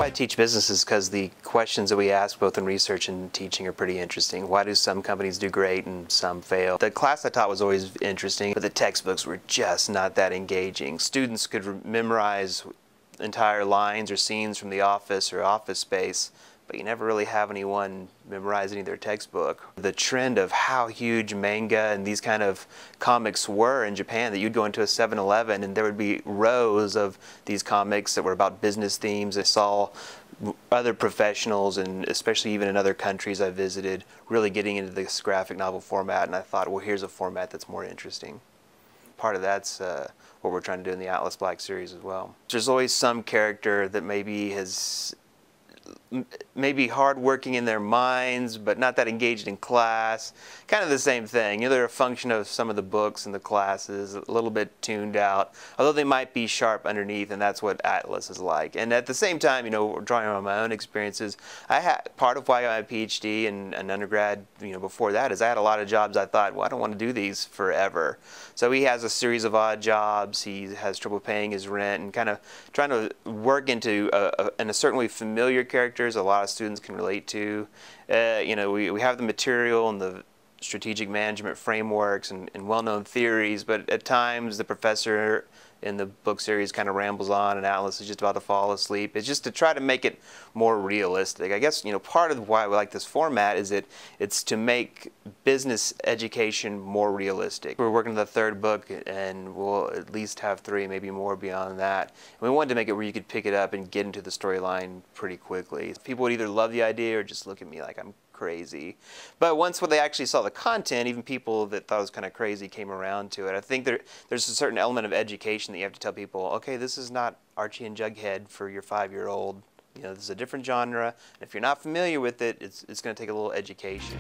why I teach business is because the questions that we ask both in research and teaching are pretty interesting. Why do some companies do great and some fail? The class I taught was always interesting, but the textbooks were just not that engaging. Students could memorize entire lines or scenes from The Office or Office Space, but you never really have anyone memorize any of their textbook. The trend of how huge manga and these kind of comics were in Japan, that you'd go into a 7-Eleven and there would be rows of these comics that were about business themes. I saw other professionals, and especially even in other countries I visited, really getting into this graphic novel format, and I thought, well, here's a format that's more interesting. Part of that's what we're trying to do in the Atlas Black series as well. There's always some character that maybe hardworking in their minds, but not that engaged in class. Kind of the same thing. You know, they're a function of some of the books and the classes, a little bit tuned out, although they might be sharp underneath, and that's what Atlas is like. And at the same time, you know, drawing on my own experiences, part of why I got my PhD and an undergrad, you know, before that, is I had a lot of jobs I thought, well, I don't want to do these forever. So he has a series of odd jobs. He has trouble paying his rent, and kind of trying to work into a certainly familiar characters a lot of students can relate to. You know, we have the material and the strategic management frameworks and well-known theories, but at times the professor in the book series kind of rambles on and Atlas is just about to fall asleep. It's just to try to make it more realistic. I guess, you know, part of why we like this format is it's to make business education more realistic. We're working on the third book, and we'll at least have 3, maybe more beyond that. And we wanted to make it where you could pick it up and get into the storyline pretty quickly. People would either love the idea or just look at me like I'm crazy. But once when they actually saw the content, even people that thought it was kind of crazy came around to it. I think there's a certain element of education that you have to tell people, okay, this is not Archie and Jughead for your 5-year-old. You know, this is a different genre, and if you're not familiar with it, it's going to take a little education.